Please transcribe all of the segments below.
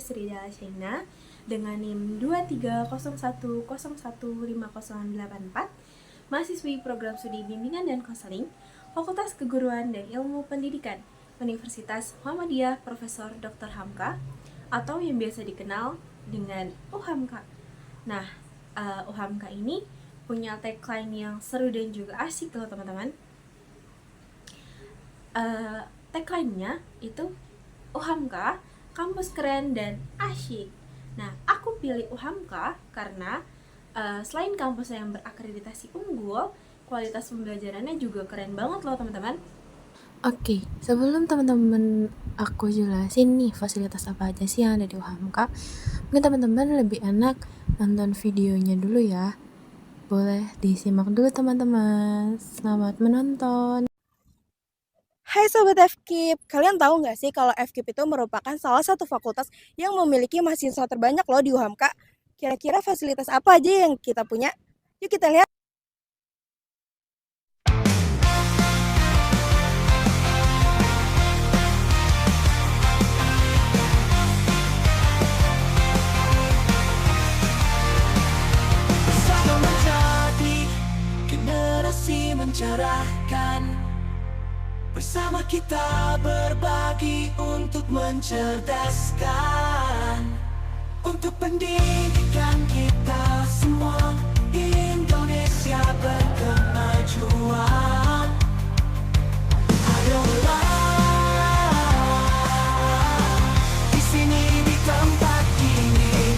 Sridhala Shaina dengan NIM 2301015084, mahasiswi program studi bimbingan dan konseling Fakultas Keguruan dan Ilmu Pendidikan Universitas Muhammadiyah Profesor Dr. Hamka atau yang biasa dikenal dengan UHAMKA. Nah, UHAMKA ini punya tagline yang seru dan juga asik loh teman-teman. Tagline-nya itu UHAMKA, kampus keren dan asyik. Nah, aku pilih UHAMKA karena selain kampus yang berakreditasi unggul, kualitas pembelajarannya juga keren banget loh teman-teman. Oke, sebelum teman-teman aku jelasin nih fasilitas apa aja sih yang ada di UHAMKA, mungkin teman-teman lebih enak nonton videonya dulu ya. Boleh disimak dulu teman-teman. Selamat menonton. Hai Sobat FKIP, kalian tahu nggak sih kalau FKIP itu merupakan salah satu fakultas yang memiliki mahasiswa terbanyak loh di UHAMKA. Kira-kira fasilitas apa aja yang kita punya? Yuk kita lihat. Bersama menjadi generasi mencerahkan, bersama kita berbagi untuk mencerdaskan, untuk pendidikan kita semua, Indonesia berkemajuan. Ayolah, di sini di tempat ini,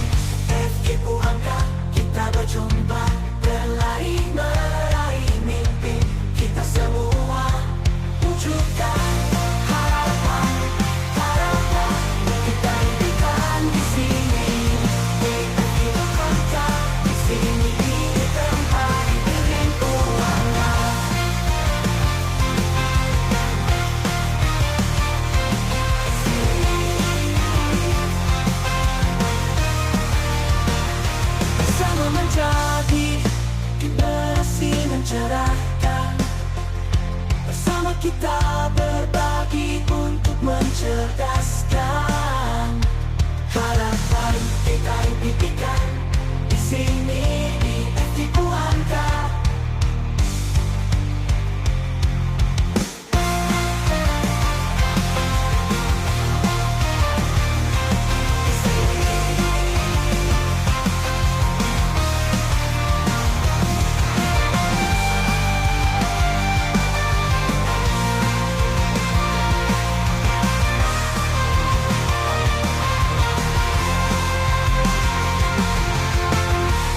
FKIP UHAMKA, kita berjumpa, berlari meraih mimpi kita semua, wujudkan harapan, harapan kita impikan di sini. Di FKIP UHAMKA, di sini di tempat ini UHAMKA. Bersama menjadi generasi mencerahkan, bersama kita berbagi untuk mencerdaskan, harapan kita impikan di sini di FKIP UHAMKA.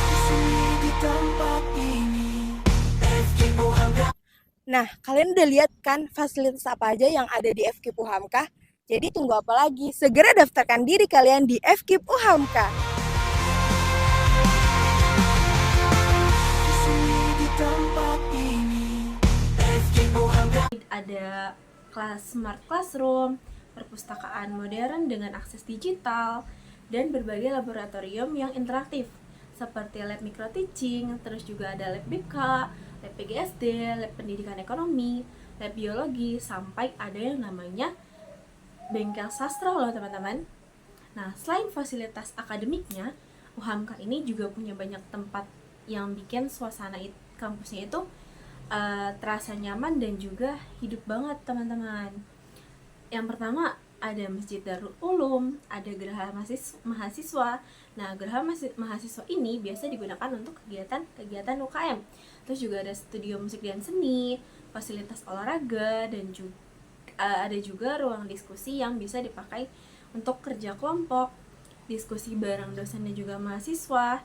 Di sini di tempat ini, FKIP UHAMKA. Nah, kalian udah lihat kan fasilitas apa aja yang ada di FKIP UHAMKA? Jadi tunggu apa lagi? Segera daftarkan diri kalian di FKIP UHAMKA. Di sini di tempat ini, FKIP UHAMKA. Ada kelas smart classroom, perpustakaan modern dengan akses digital, dan berbagai laboratorium yang interaktif seperti lab micro teaching, terus juga ada lab BK, lab PGSD, lab pendidikan ekonomi, lab biologi, sampai ada yang namanya bengkel sastra loh teman-teman. Nah, selain fasilitas akademiknya, UHAMKA ini juga punya banyak tempat yang bikin suasana kampusnya itu terasa nyaman dan juga hidup banget teman-teman. Yang pertama ada Masjid Darul Ulum, ada Geraha Mahasiswa. Nah, Geraha Mahasiswa ini biasa digunakan untuk kegiatan UKM. Terus juga ada studio musik dan seni, fasilitas olahraga, dan juga ada juga ruang diskusi yang bisa dipakai untuk kerja kelompok, diskusi bareng dosen dan juga mahasiswa,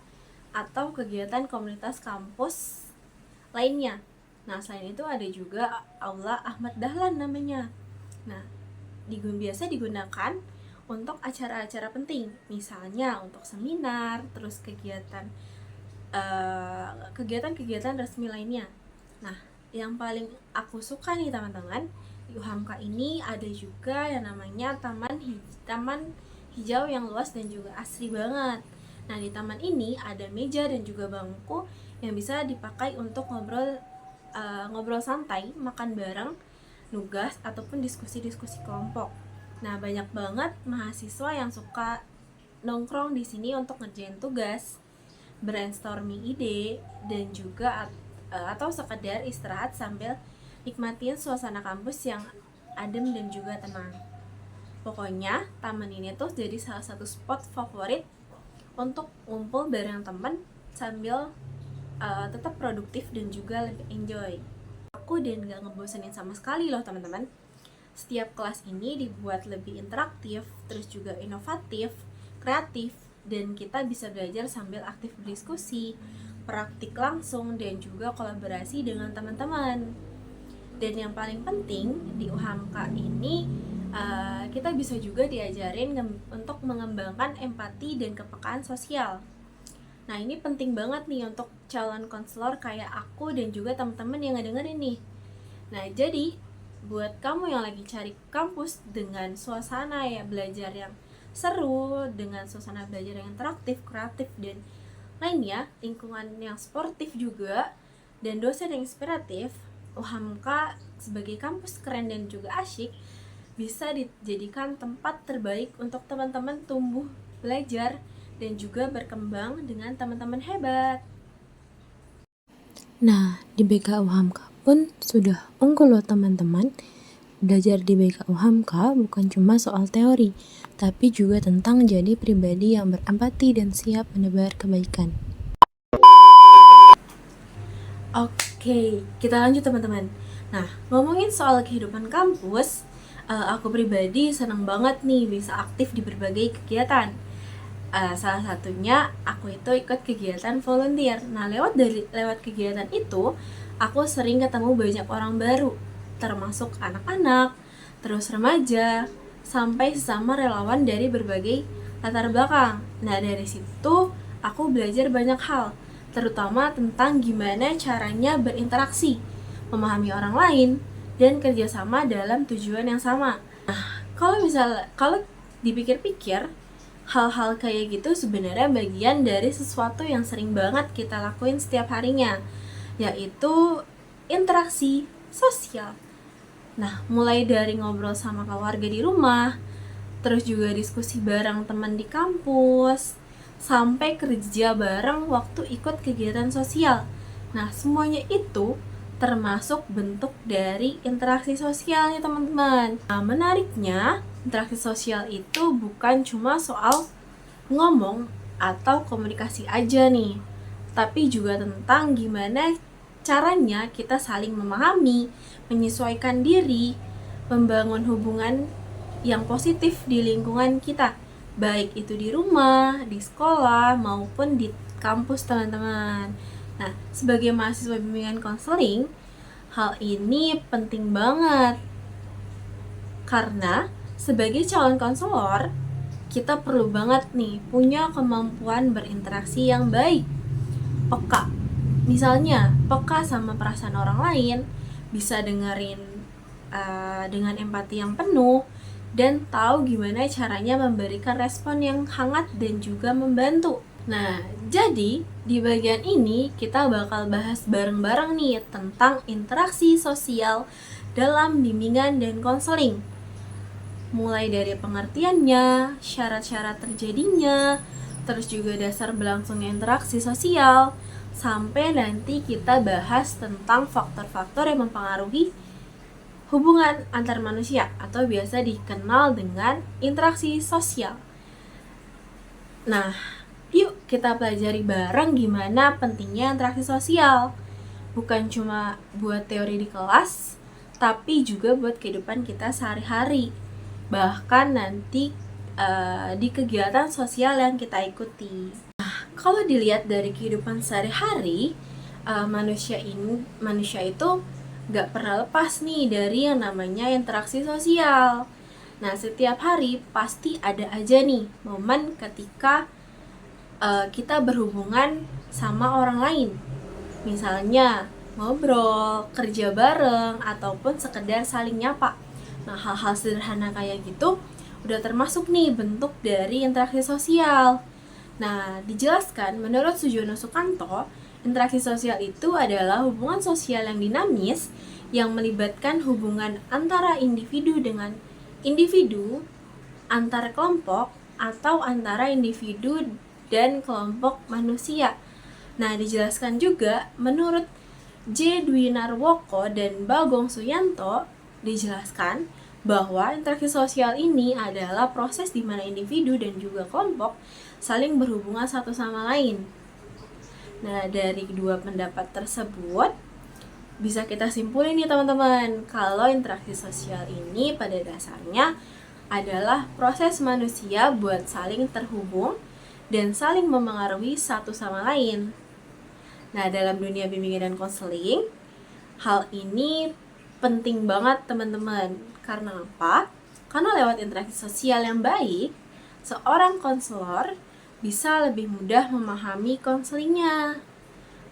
atau kegiatan komunitas kampus lainnya. Nah, selain itu ada juga Aula Ahmad Dahlan namanya. Nah, biasa digunakan untuk acara-acara penting, misalnya untuk seminar, terus kegiatan resmi lainnya. Nah, yang paling aku suka nih teman-teman, di UHAMKA ini ada juga yang namanya taman hijau yang luas dan juga asri banget. Nah, di taman ini ada meja dan juga bangku yang bisa dipakai untuk ngobrol santai, makan bareng, nugas, ataupun diskusi-diskusi kelompok. Nah, banyak banget mahasiswa yang suka nongkrong di sini untuk ngerjain tugas, brainstorming ide, dan juga atau sekedar istirahat sambil nikmatin suasana kampus yang adem dan juga tenang. Pokoknya taman ini tuh jadi salah satu spot favorit untuk ngumpul bareng temen sambil tetap produktif dan juga lebih enjoy. Aku dan gak ngebosenin sama sekali loh teman-teman. Setiap kelas ini dibuat lebih interaktif, terus juga inovatif, kreatif, dan kita bisa belajar sambil aktif berdiskusi, praktik langsung, dan juga kolaborasi dengan teman-teman. Dan yang paling penting di UHAMKA ini kita bisa juga diajarin untuk mengembangkan empati dan kepekaan sosial. Nah ini penting banget nih untuk calon konselor kayak aku dan juga teman-teman yang ngedengerin nih. Nah jadi buat kamu yang lagi cari kampus dengan suasana ya belajar yang seru, dengan suasana belajar yang interaktif, kreatif, dan lainnya, lingkungan yang sportif juga, dan dosen yang inspiratif, UHAMKA sebagai kampus keren dan juga asyik bisa dijadikan tempat terbaik untuk teman-teman tumbuh, belajar, dan juga berkembang dengan teman-teman hebat. Nah, di BK UHAMKA pun sudah unggul loh teman-teman. Belajar di BK UHAMKA bukan cuma soal teori, tapi juga tentang jadi pribadi yang berempati dan siap menebar kebaikan. Oke, kita lanjut teman-teman. Nah, ngomongin soal kehidupan kampus, aku pribadi senang banget nih bisa aktif di berbagai kegiatan. Salah satunya aku itu ikut kegiatan volunteer. Nah, lewat kegiatan itu, aku sering ketemu banyak orang baru, termasuk anak-anak, terus remaja, sampai sesama relawan dari berbagai latar belakang. Nah, dari situ aku belajar banyak hal, terutama tentang gimana caranya berinteraksi, memahami orang lain, dan kerjasama dalam tujuan yang sama. Nah, kalau dipikir-pikir, hal-hal kayak gitu sebenarnya bagian dari sesuatu yang sering banget kita lakuin setiap harinya, yaitu interaksi sosial. Nah, mulai dari ngobrol sama keluarga di rumah, terus juga diskusi bareng teman di kampus, sampai kerja bareng waktu ikut kegiatan sosial. Nah, semuanya itu termasuk bentuk dari interaksi sosial ya teman-teman. Nah, menariknya, interaksi sosial itu bukan cuma soal ngomong atau komunikasi aja nih, tapi juga tentang gimana caranya kita saling memahami, menyesuaikan diri, membangun hubungan yang positif di lingkungan kita, baik itu di rumah, di sekolah, maupun di kampus teman-teman. Nah, sebagai mahasiswa bimbingan konseling, hal ini penting banget. Karena sebagai calon konselor, kita perlu banget nih punya kemampuan berinteraksi yang baik. Peka. Misalnya, peka sama perasaan orang lain, bisa dengerin dengan empati yang penuh, dan tahu gimana caranya memberikan respon yang hangat dan juga membantu. Nah, jadi di bagian ini kita bakal bahas bareng-bareng nih tentang interaksi sosial dalam bimbingan dan konseling. Mulai dari pengertiannya, syarat-syarat terjadinya, terus juga dasar berlangsungnya interaksi sosial, sampai nanti kita bahas tentang faktor-faktor yang mempengaruhi hubungan antar manusia atau biasa dikenal dengan interaksi sosial. Nah, yuk kita pelajari bareng gimana pentingnya interaksi sosial. Bukan cuma buat teori di kelas, tapi juga buat kehidupan kita sehari-hari. Bahkan nanti di kegiatan sosial yang kita ikuti. Nah, kalau dilihat dari kehidupan sehari-hari, manusia itu gak pernah lepas nih dari yang namanya interaksi sosial. Nah, setiap hari pasti ada aja nih momen ketika kita berhubungan sama orang lain. Misalnya ngobrol, kerja bareng, ataupun sekedar saling nyapa. Nah, hal-hal sederhana kayak gitu udah termasuk nih bentuk dari interaksi sosial. Nah, dijelaskan menurut Sujono Sukanto, interaksi sosial itu adalah hubungan sosial yang dinamis yang melibatkan hubungan antara individu dengan individu, antar kelompok, atau antara individu dan kelompok manusia. Nah, dijelaskan juga menurut J. Dwinarwoko dan Bagong Suyanto, dijelaskan bahwa interaksi sosial ini adalah proses di mana individu dan juga kelompok saling berhubungan satu sama lain. Nah, dari kedua pendapat tersebut bisa kita simpulin nih teman-teman, kalau interaksi sosial ini pada dasarnya adalah proses manusia buat saling terhubung dan saling memengaruhi satu sama lain. Nah, dalam dunia bimbingan dan konseling, hal ini penting banget teman-teman. Karena apa? Karena lewat interaksi sosial yang baik, seorang konselor bisa lebih mudah memahami konselingnya.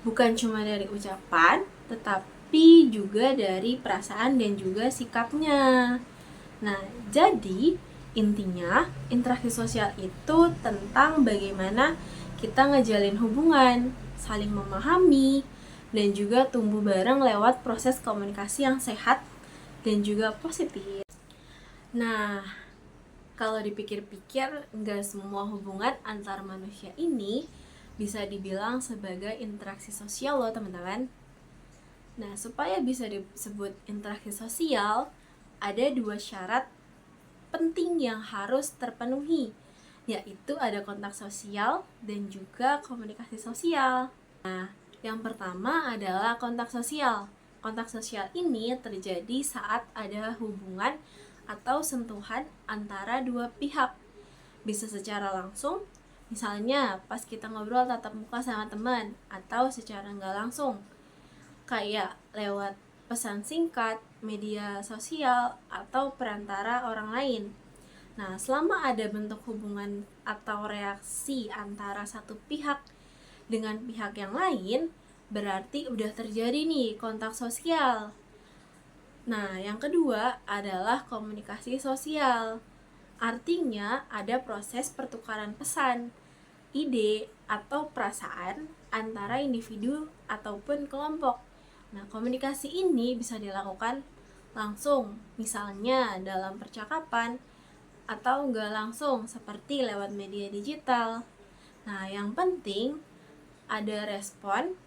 Bukan cuma dari ucapan, tetapi juga dari perasaan dan juga sikapnya. Nah, jadi intinya interaksi sosial itu tentang bagaimana kita ngejalin hubungan, saling memahami, dan juga tumbuh bareng lewat proses komunikasi yang sehat dan juga positif. Nah, kalau dipikir-pikir, nggak semua hubungan antar manusia ini bisa dibilang sebagai interaksi sosial loh teman-teman. Nah, supaya bisa disebut interaksi sosial, ada 2 syarat penting yang harus terpenuhi, yaitu ada kontak sosial dan juga komunikasi sosial. Nah, yang pertama adalah kontak sosial. Kontak sosial ini terjadi saat ada hubungan atau sentuhan antara dua pihak. Bisa secara langsung, misalnya pas kita ngobrol tatap muka sama teman, atau secara nggak langsung, kayak lewat pesan singkat, media sosial, atau perantara orang lain. Nah, selama ada bentuk hubungan atau reaksi antara satu pihak dengan pihak yang lain, berarti udah terjadi nih kontak sosial. Nah, yang kedua adalah komunikasi sosial. Artinya ada proses pertukaran pesan, ide, atau perasaan antara individu ataupun kelompok. Nah, komunikasi ini bisa dilakukan langsung, misalnya dalam percakapan, atau enggak langsung seperti lewat media digital. Nah, yang penting ada respon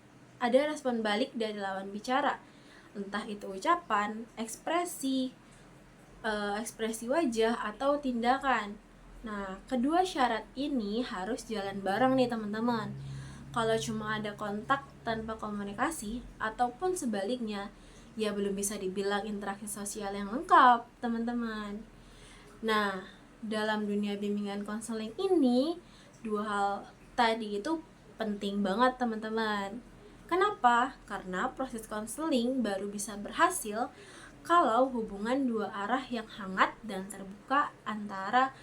balik dari lawan bicara, entah itu ucapan, ekspresi wajah, atau tindakan. Nah, kedua syarat ini harus jalan bareng nih teman-teman. Kalau cuma ada kontak tanpa komunikasi, ataupun sebaliknya, ya belum bisa dibilang interaksi sosial yang lengkap teman-teman. Nah, dalam dunia bimbingan konseling ini, 2 hal tadi itu penting banget teman-teman. Kenapa? Karena proses konseling baru bisa berhasil kalau hubungan 2 arah yang hangat dan terbuka antara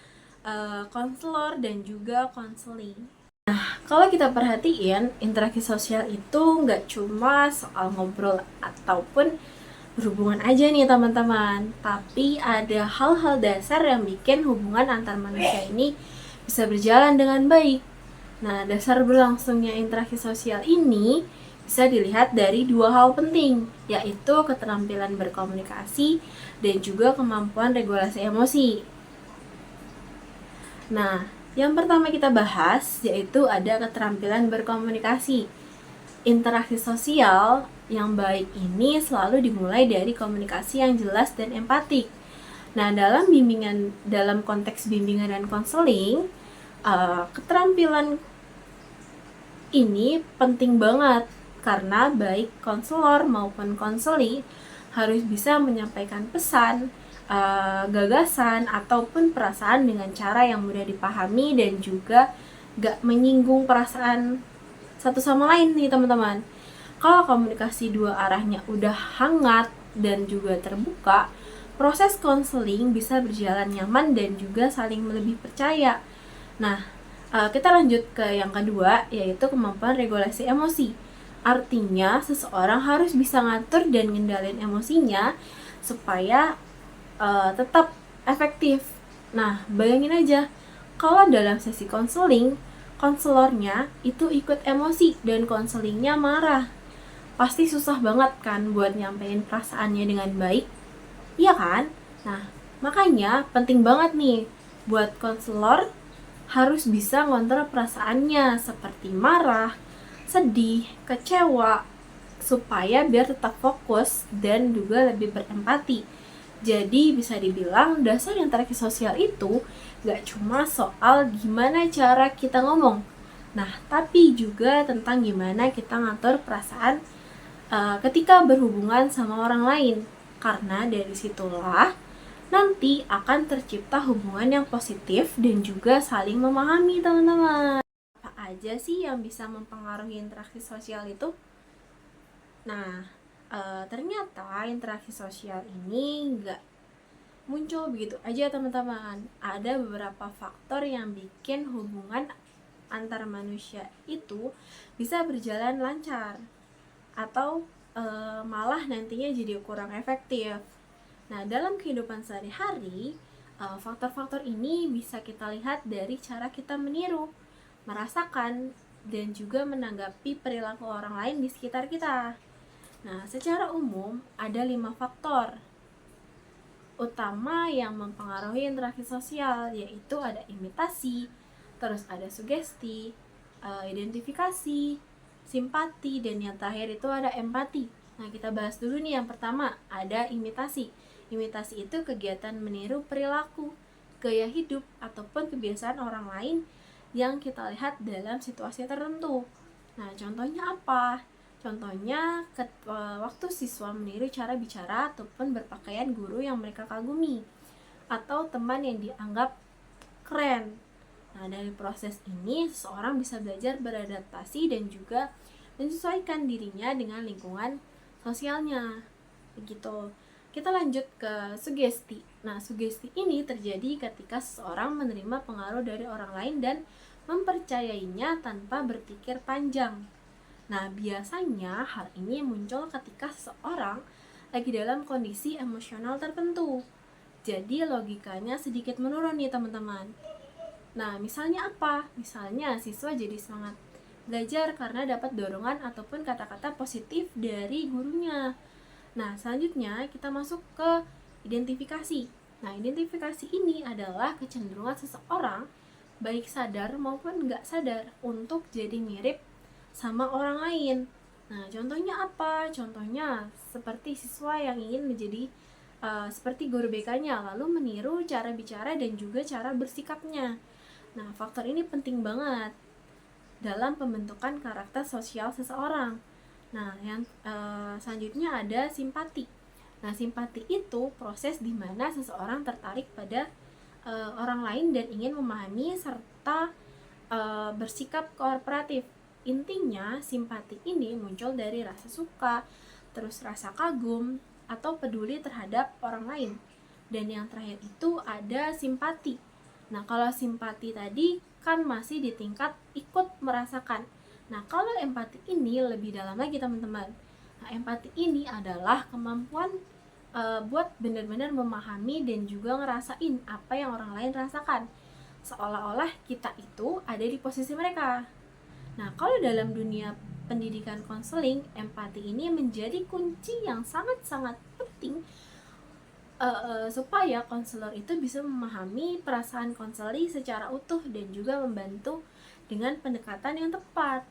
konselor dan juga konseling. Nah, kalau kita perhatiin, interaksi sosial itu nggak cuma soal ngobrol ataupun berhubungan aja nih teman-teman, tapi ada hal-hal dasar yang bikin hubungan antar manusia ini bisa berjalan dengan baik. Nah, dasar berlangsungnya interaksi sosial ini bisa dilihat dari 2 hal penting, yaitu keterampilan berkomunikasi dan juga kemampuan regulasi emosi. Nah, yang pertama kita bahas yaitu ada keterampilan berkomunikasi. Interaksi sosial yang baik ini selalu dimulai dari komunikasi yang jelas dan empatik. Nah, dalam konteks bimbingan dan konseling, keterampilan ini penting banget karena baik konselor maupun konseli harus bisa menyampaikan pesan, gagasan, ataupun perasaan dengan cara yang mudah dipahami dan juga gak menyinggung perasaan satu sama lain nih teman-teman. Kalau komunikasi 2 arahnya udah hangat dan juga terbuka, proses konseling bisa berjalan nyaman dan juga saling lebih percaya. Nah, kita lanjut ke yang kedua, yaitu kemampuan regulasi emosi. Artinya, seseorang harus bisa ngatur dan ngendalin emosinya supaya tetap efektif. Nah, bayangin aja, kalau dalam sesi konseling, konselornya itu ikut emosi dan konselingnya marah. Pasti susah banget kan buat nyampein perasaannya dengan baik, iya kan? Nah, makanya penting banget nih buat konselor harus bisa ngontrol perasaannya seperti marah, sedih, kecewa, supaya biar tetap fokus dan juga lebih berempati. Jadi bisa dibilang dasar interaksi sosial itu gak cuma soal gimana cara kita ngomong, nah tapi juga tentang gimana kita ngatur perasaan ketika berhubungan sama orang lain. Karena dari situlah nanti akan tercipta hubungan yang positif dan juga saling memahami, teman-teman. Apa aja sih yang bisa mempengaruhi interaksi sosial itu? Nah, ternyata interaksi sosial ini nggak muncul begitu aja, teman-teman. Ada beberapa faktor yang bikin hubungan antar manusia itu bisa berjalan lancar atau malah nantinya jadi kurang efektif. Nah, dalam kehidupan sehari-hari, faktor-faktor ini bisa kita lihat dari cara kita meniru, merasakan, dan juga menanggapi perilaku orang lain di sekitar kita. Nah, secara umum ada 5 faktor utama yang mempengaruhi interaksi sosial, yaitu ada imitasi, terus ada sugesti, identifikasi, simpati, dan yang terakhir itu ada empati. Nah, kita bahas dulu nih yang pertama, ada imitasi. Imitasi itu kegiatan meniru perilaku, gaya hidup, ataupun kebiasaan orang lain yang kita lihat dalam situasi tertentu. Nah, contohnya apa? Contohnya waktu siswa meniru cara bicara ataupun berpakaian guru yang mereka kagumi, atau teman yang dianggap keren. Nah, dari proses ini seseorang bisa belajar beradaptasi dan juga menyesuaikan dirinya dengan lingkungan sosialnya. Begitu. Kita lanjut ke sugesti. Nah, sugesti ini terjadi ketika seseorang menerima pengaruh dari orang lain dan mempercayainya tanpa berpikir panjang. Nah, biasanya hal ini muncul ketika seseorang lagi dalam kondisi emosional tertentu. Jadi logikanya sedikit menurun nih, teman-teman. Nah, misalnya apa? Misalnya siswa jadi semangat belajar karena dapat dorongan ataupun kata-kata positif dari gurunya. Nah, selanjutnya kita masuk ke identifikasi. Nah, identifikasi ini adalah kecenderungan seseorang, baik sadar maupun nggak sadar, untuk jadi mirip sama orang lain. Nah, contohnya apa? Contohnya seperti siswa yang ingin menjadi seperti guru BK-nya, lalu meniru cara bicara dan juga cara bersikapnya. Nah, faktor ini penting banget dalam pembentukan karakter sosial seseorang. Nah, yang selanjutnya ada simpati. Nah, simpati itu proses di mana seseorang tertarik pada orang lain dan ingin memahami serta bersikap kooperatif. Intinya, simpati ini muncul dari rasa suka, terus rasa kagum, atau peduli terhadap orang lain. Dan yang terakhir itu ada simpati. Nah, kalau simpati tadi kan masih di tingkat ikut merasakan. Nah, kalau empati ini lebih dalam lagi, teman-teman. Nah, empati ini adalah kemampuan buat benar-benar memahami dan juga ngerasain apa yang orang lain rasakan, seolah-olah kita itu ada di posisi mereka. Nah, kalau dalam dunia pendidikan konseling, empati ini menjadi kunci yang sangat-sangat penting supaya konselor itu bisa memahami perasaan konseli secara utuh dan juga membantu dengan pendekatan yang tepat.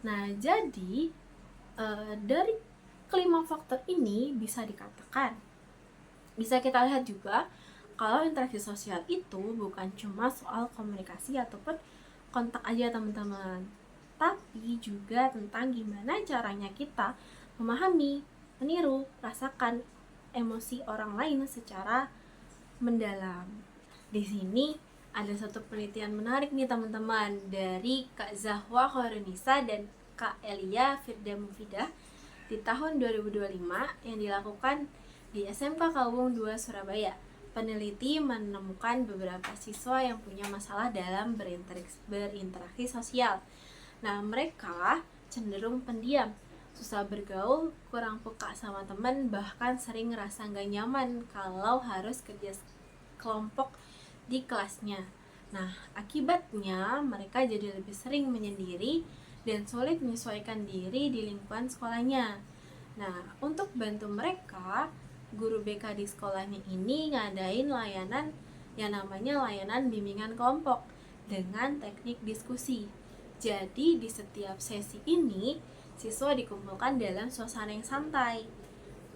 Nah, jadi dari kelima faktor ini bisa dikatakan, bisa kita lihat juga kalau interaksi sosial itu bukan cuma soal komunikasi ataupun kontak aja, teman-teman, tapi juga tentang gimana caranya kita memahami, meniru, rasakan emosi orang lain secara mendalam. Di sini ada satu penelitian menarik nih, teman-teman, dari Kak Zahwa Khorunisa dan Kak Elia Firda Mufidah di tahun 2025 yang dilakukan di SMK Kaubung 2 Surabaya. Peneliti menemukan beberapa siswa yang punya masalah dalam berinteraksi sosial. Nah, mereka cenderung pendiam, susah bergaul, kurang peka sama teman, bahkan sering ngerasa gak nyaman kalau harus kerja kelompok di kelasnya. Nah, akibatnya mereka jadi lebih sering menyendiri dan sulit menyesuaikan diri di lingkungan sekolahnya. Nah, untuk bantu mereka, guru BK di sekolahnya ini ngadain layanan yang namanya layanan bimbingan kelompok. dengan teknik diskusi. Jadi di setiap sesi ini, siswa dikumpulkan dalam suasana yang santai.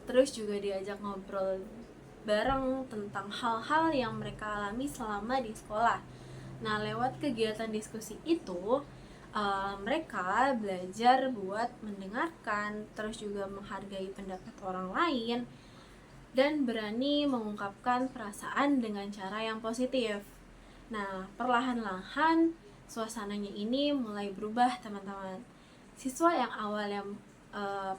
Terus juga diajak ngobrol bareng tentang hal-hal yang mereka alami selama di sekolah. Nah, lewat kegiatan diskusi itu, mereka belajar buat mendengarkan, terus juga menghargai pendapat orang lain, dan berani mengungkapkan perasaan dengan cara yang positif. Nah, perlahan-lahan suasananya ini mulai berubah, teman-teman. Siswa yang awalnya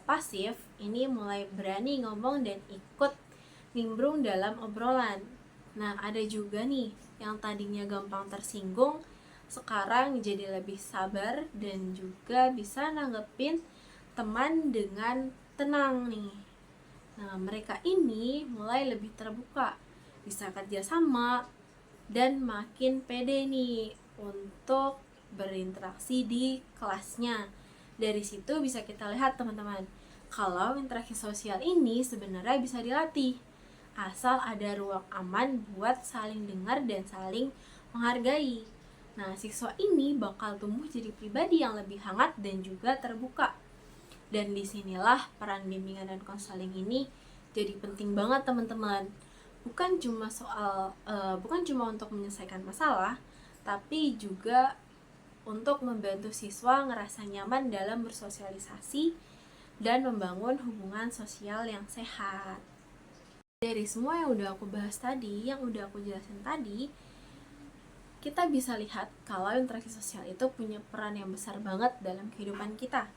pasif ini mulai berani ngomong dan ikut nimbrung dalam obrolan. Nah, ada juga nih yang tadinya gampang tersinggung, sekarang jadi lebih sabar dan juga bisa nanggepin teman dengan tenang nih. Nah, mereka ini mulai lebih terbuka, bisa kerjasama, dan makin pede nih untuk berinteraksi di kelasnya. Dari situ bisa kita lihat, teman-teman, kalau interaksi sosial ini sebenarnya bisa dilatih, asal ada ruang aman buat saling dengar dan saling menghargai. Nah, siswa ini bakal tumbuh jadi pribadi yang lebih hangat dan juga terbuka. Dan disinilah peran bimbingan dan konseling ini jadi penting banget, teman-teman. Bukan cuma untuk menyelesaikan masalah, tapi juga untuk membantu siswa ngerasa nyaman dalam bersosialisasi dan membangun hubungan sosial yang sehat. Dari semua yang udah aku bahas tadi, yang udah aku jelasin tadi, kita bisa lihat kalau interaksi sosial itu punya peran yang besar banget dalam kehidupan kita.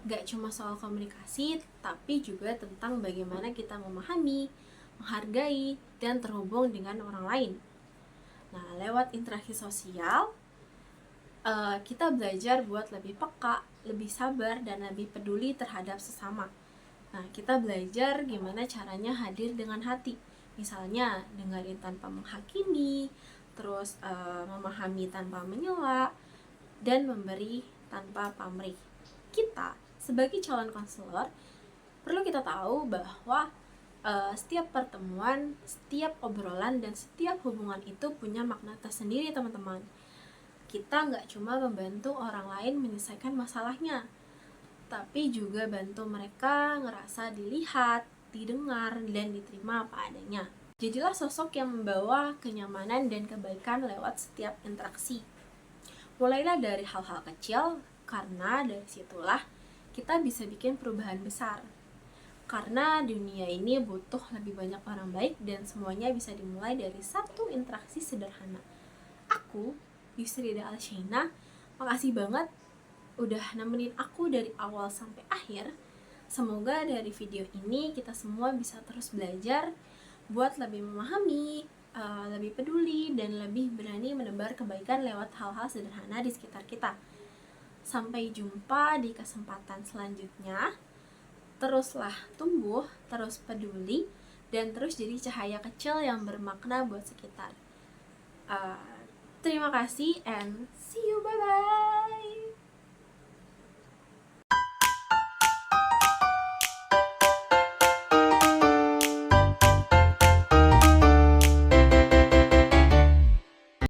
Gak cuma soal komunikasi, tapi juga tentang bagaimana kita memahami, menghargai, dan terhubung dengan orang lain. Nah, lewat interaksi sosial, kita belajar buat lebih peka, lebih sabar, dan lebih peduli terhadap sesama. Nah, kita belajar gimana caranya hadir dengan hati. Misalnya, dengerin tanpa menghakimi, terus memahami tanpa menyela, dan memberi tanpa pamrih. Kita, sebagai calon konselor, perlu kita tahu bahwa setiap pertemuan, setiap obrolan, dan setiap hubungan itu punya makna tersendiri, teman-teman. Kita nggak cuma membantu orang lain menyelesaikan masalahnya, tapi juga bantu mereka ngerasa dilihat, didengar, dan diterima apa adanya. Jadilah sosok yang membawa kenyamanan dan kebaikan lewat setiap interaksi. Mulailah dari hal-hal kecil, karena dari situlah kita bisa bikin perubahan besar. Karena dunia ini butuh lebih banyak orang baik dan semuanya bisa dimulai dari satu interaksi sederhana. Aku, Yusrida Alshaina, makasih banget udah nemenin aku dari awal sampai akhir. Semoga dari video ini kita semua bisa terus belajar buat lebih memahami, lebih peduli, dan lebih berani menebar kebaikan lewat hal-hal sederhana di sekitar kita. Sampai jumpa di kesempatan selanjutnya. Teruslah tumbuh, terus peduli, dan terus jadi cahaya kecil yang bermakna buat sekitar. Terima kasih and see you, bye-bye.